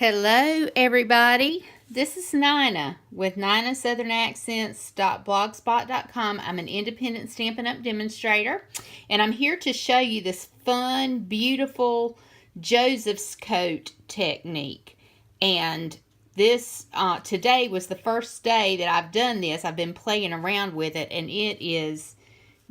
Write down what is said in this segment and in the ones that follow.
Hello everybody, this is Nina with ninasouthern.accents.blogspot.com. I'm an independent Stampin' Up! Demonstrator, and I'm here to show you this fun, beautiful Joseph's coat technique. And this today was the first day that I've done this. I've been playing around with it, and it is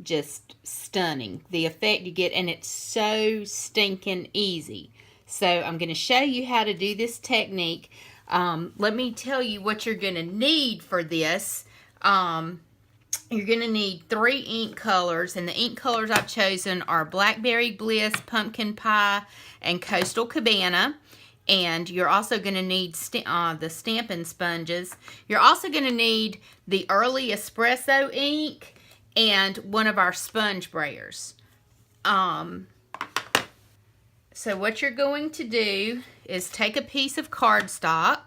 just stunning, the effect you get, and it's so stinking easy. So I'm going to show you how to do this technique. Let me tell you what you're going to need for this. You're going to need 3 ink colors, and the ink colors I've chosen are Blackberry Bliss, Pumpkin Pie, and Coastal Cabana. And you're also going to need the stamping sponges. You're also going to need the early Espresso ink and one of our sponge brayers. So what you're going to do is take a piece of cardstock,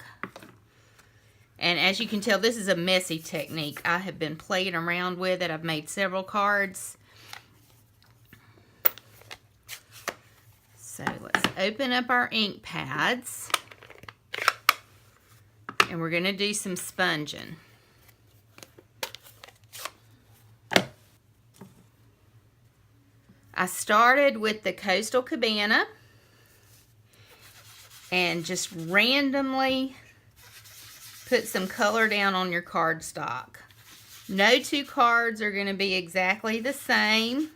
and as you can tell, this is a messy technique. I have been playing around with it. I've made several cards. So let's open up our ink pads, and we're going to do some sponging. I started with the Coastal Cabana and just randomly put some color down on your cardstock. No 2 cards are going to be exactly the same.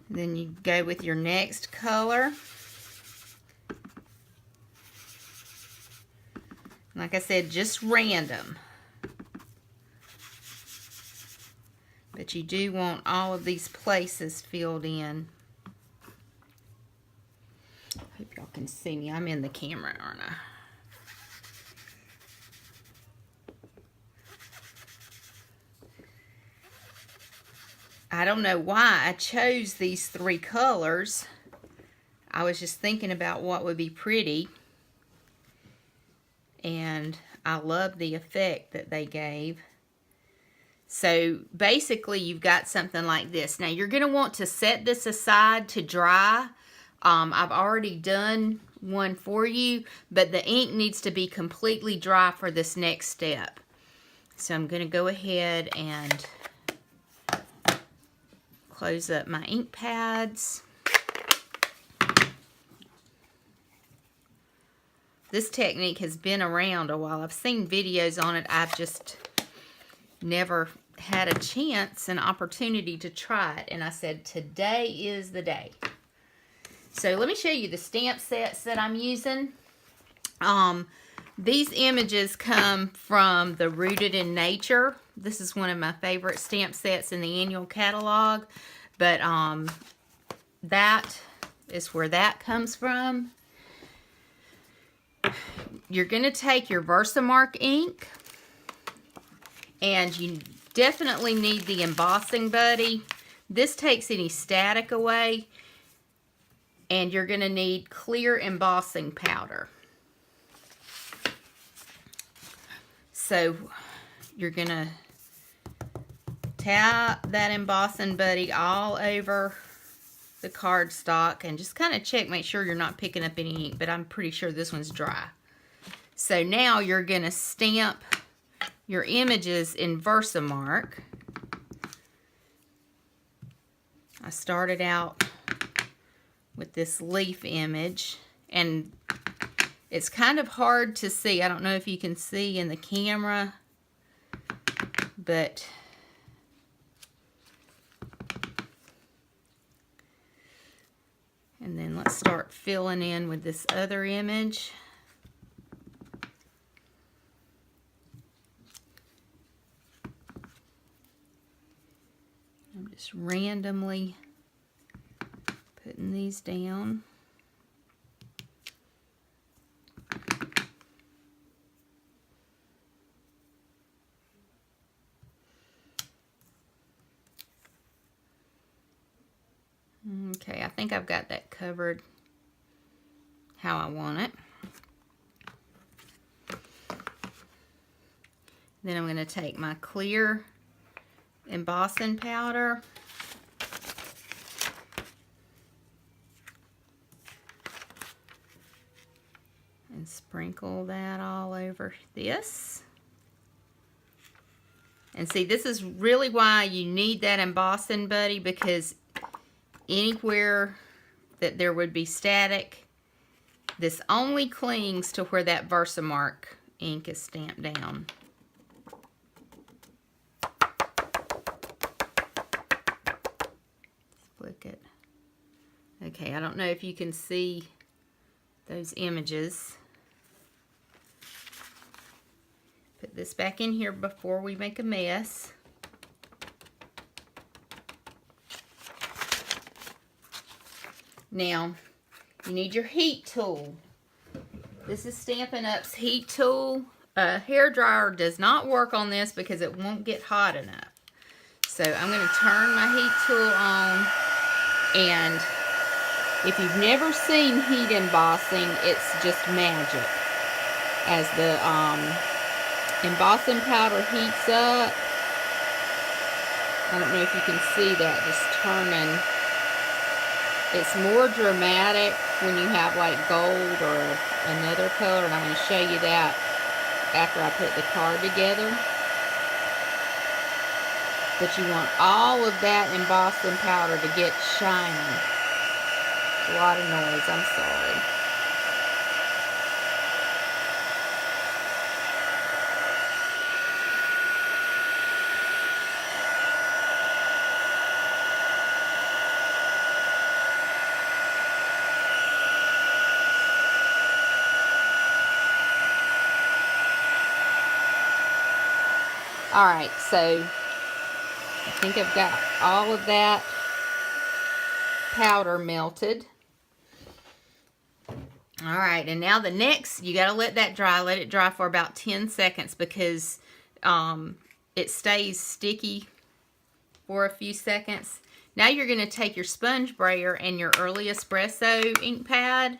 Then you go with your next color. Like I said, just random. But you do want all of these places filled in. Hope y'all can see me. I'm in the camera, aren't I? I don't know why I chose these 3 colors. I was just thinking about what would be pretty. And I love the effect that they gave. So basically you've got something like this. Now you're going to want to set this aside to dry. I've already done one for you, but the ink needs to be completely dry for this next step. So I'm going to go ahead and close up my ink pads. This technique has been around a while. I've seen videos on it. I've just never had a chance, an opportunity to try it, and I said today is the day. So let me show you the stamp sets that I'm using. These images come from the Rooted in Nature. This is one of my favorite stamp sets in the annual catalog, but that is where that comes from. You're going to take your Versamark ink, and you definitely need the embossing buddy. This takes any static away. And you're going to need clear embossing powder. So you're going to tap that embossing buddy all over the cardstock and just kind of check, make sure you're not picking up any ink, but I'm pretty sure this one's dry. So now you're going to stamp your images in Versamark. I started out with this leaf image, and it's kind of hard to see. I don't know if you can see in the camera, but and then let's start filling in with this other image. I'm just randomly putting these down. Okay, I think I've got that covered how I want it. Then I'm going to take my clear embossing powder And sprinkle that all over this. And see, this is really why you need that embossing buddy, because anywhere that there would be static, this only clings to where that Versamark ink is stamped down. Flick it. Okay, I don't know if you can see those images. Put this back in here before we make a mess. Now, you need your heat tool. This is Stampin' Up's heat tool. A hair dryer does not work on this because it won't get hot enough. So I'm going to turn my heat tool on, and if you've never seen heat embossing, it's just magic. As the embossing powder heats up, I don't know if you can see that, just turning. It's more dramatic when you have like gold or another color, and I'm going to show you that after I put the card together. But you want all of that embossing powder to get shiny. A lot of noise, I'm sorry. Alright, so I think I've got all of that powder melted. Alright, and now the next, you got to let that dry. Let it dry for about 10 seconds because it stays sticky for a few seconds. Now you're going to take your sponge brayer and your early espresso ink pad.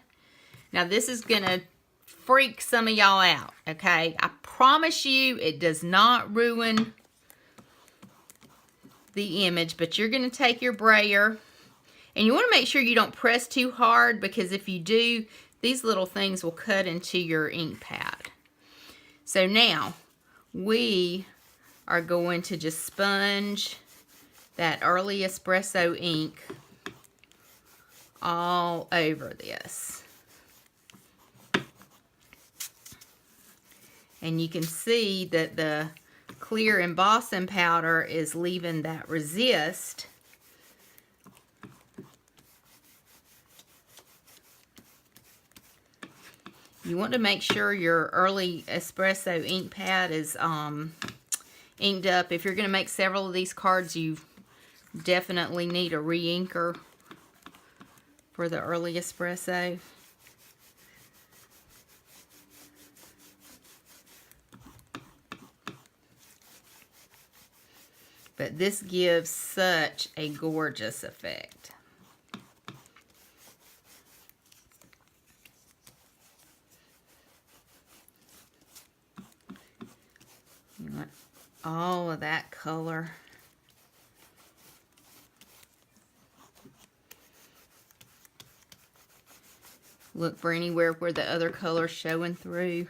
Now this is going to freak some of y'all out, okay? I promise you it does not ruin the image, but you're going to take your brayer, and you want to make sure you don't press too hard, because if you do, these little things will cut into your ink pad. So now we are going to just sponge that early espresso ink all over this. And you can see that the clear embossing powder is leaving that resist. You want to make sure your early espresso ink pad is inked up. If you're going to make several of these cards, you definitely need a re-inker for the early espresso. But this gives such a gorgeous effect. You want all of that color. Look for anywhere where the other color's showing through.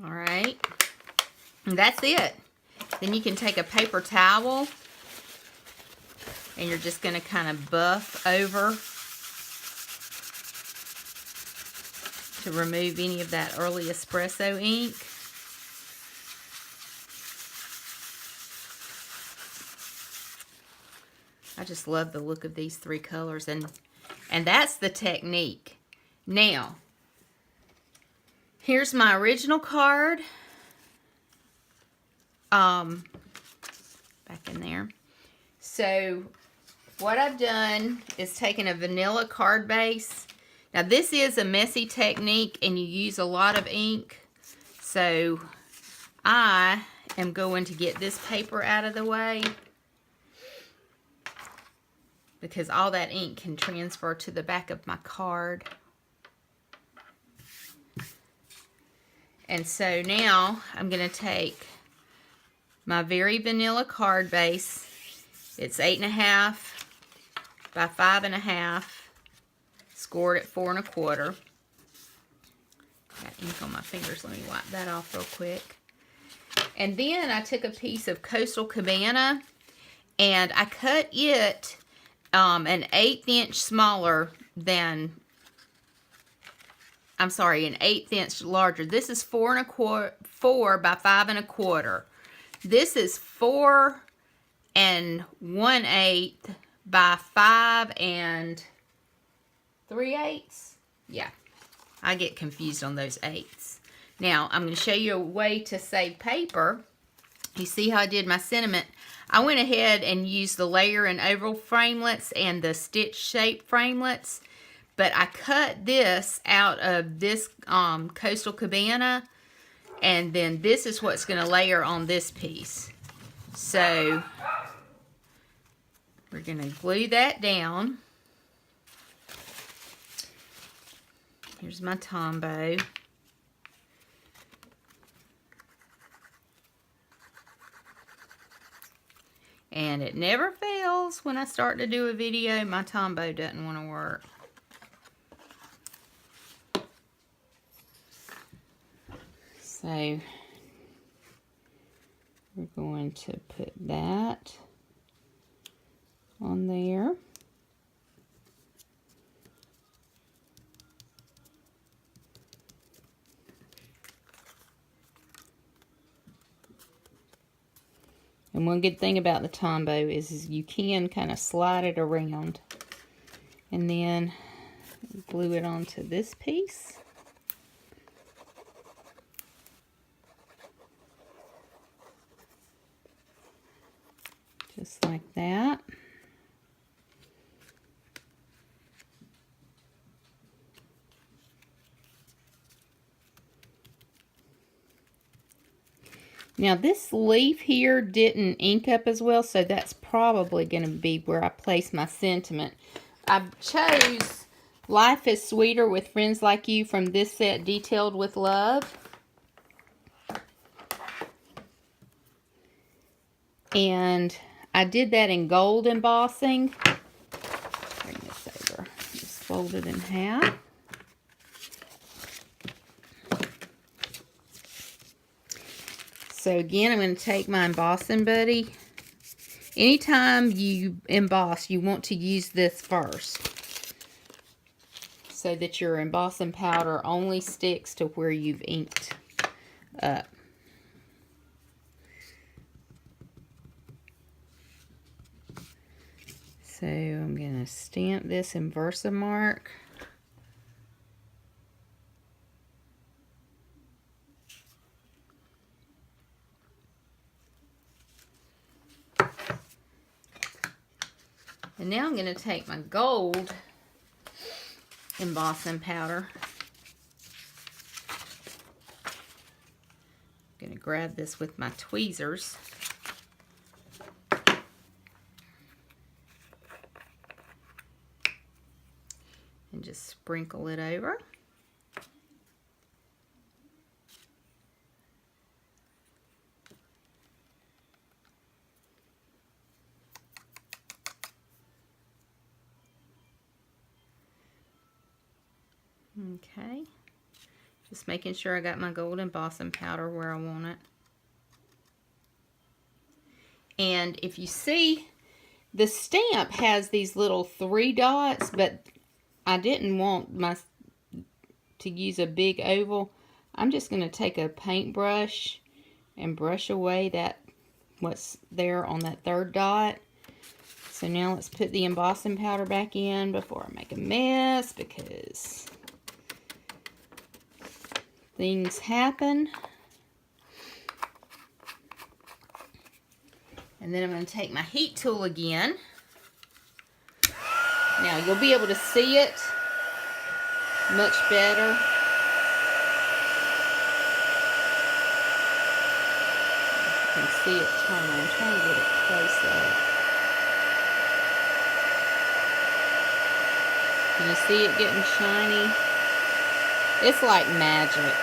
Alright, and that's it. Then you can take a paper towel and you're just going to kind of buff over to remove any of that early espresso ink. I just love the look of these three colors, and that's the technique. Now, here's my original card. Back in there. So what I've done is taken a vanilla card base. Now this is a messy technique and you use a lot of ink. So I am going to get this paper out of the way, because all that ink can transfer to the back of my card. And so now I'm going to take my very vanilla card base It's 8.5 by 5.5. Scored at 4 1/4. Got ink on my fingers. Let me wipe that off real quick. And then I took a piece of Coastal Cabana and I cut it an 1/8 inch smaller than, I'm sorry, an 1/8 inch larger. This is 4 by 5 1/4. This is 4 1/8 by 5 3/8. Yeah, I get confused on those eighths. Now, I'm going to show you a way to save paper. You see how I did my sentiment? I went ahead and used the layer and oval framelits and the stitch shape framelits, but I cut this out of this Coastal Cabana, and then this is what's going to layer on this piece. So we're going to glue that down. Here's my Tombow. And it never fails when I start to do a video, my Tombow doesn't want to work. So we're going to put that on there. And one good thing about the Tombow is you can kind of slide it around. And then glue it onto this piece. Just like that. Now this leaf here didn't ink up as well, so that's probably going to be where I place my sentiment. I chose Life is Sweeter with Friends Like You from this set, Detailed with Love. And I did that in gold embossing. Bring this over. Just fold it in half. So again, I'm going to take my embossing buddy. Anytime you emboss, you want to use this first, so that your embossing powder only sticks to where you've inked up. So I'm going to stamp this in Versamark. And now I'm going to take my gold embossing powder. I'm going to grab this with my tweezers. And just sprinkle it over. Okay, just making sure I got my gold embossing powder where I want it. And if you see, the stamp has these little 3 dots, but I didn't want to use a big oval. I'm just going to take a paintbrush and brush away what's there on that 3rd dot. So now let's put the embossing powder back in before I make a mess, because things happen. And then I'm going to take my heat tool again. Now you'll be able to see it much better. You can see it turn. I'm trying to get it close up. Can you see it getting shiny? It's like magic.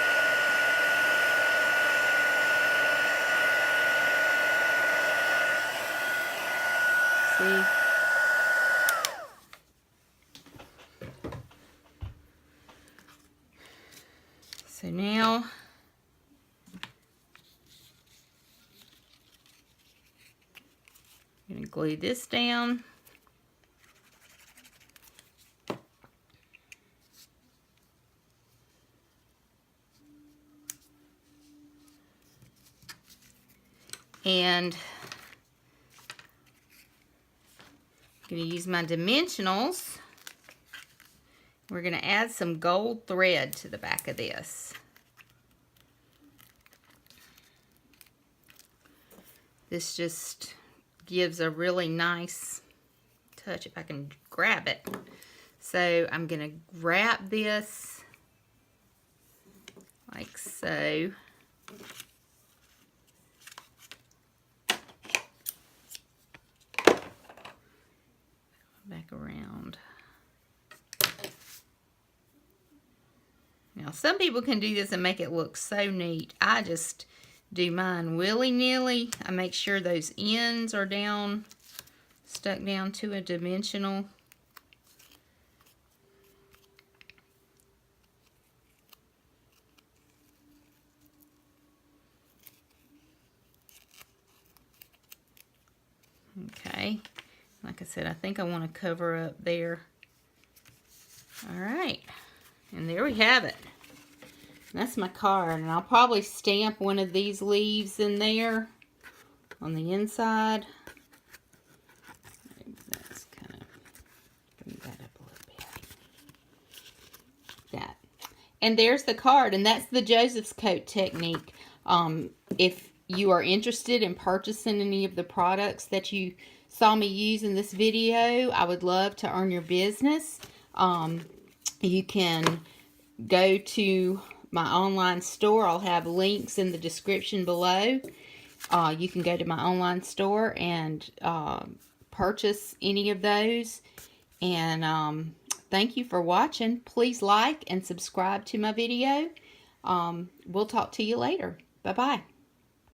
See? So now I'm going to glue this down. And I'm going to use my dimensionals. We're going to add some gold thread to the back of this. This just gives a really nice touch if I can grab it. So I'm going to wrap this like so. Back around. Now some people can do this and make it look so neat. I just do mine willy-nilly. I make sure those ends are down, stuck down to a dimensional. Okay. Like I said, I think I want to cover up there. All right. And there we have it. That's my card. And I'll probably stamp one of these leaves in there on the inside. Maybe that's kind of, bring that up a little bit. That. And there's the card. And that's the Joseph's Coat technique. If you are interested in purchasing any of the products that you saw me use in this video, I would love to earn your business. You can go to my online store. I'll have links in the description below. You can go to my online store and purchase any of those. And thank you for watching. Please like and subscribe to my video. We'll talk to you later. Bye-bye.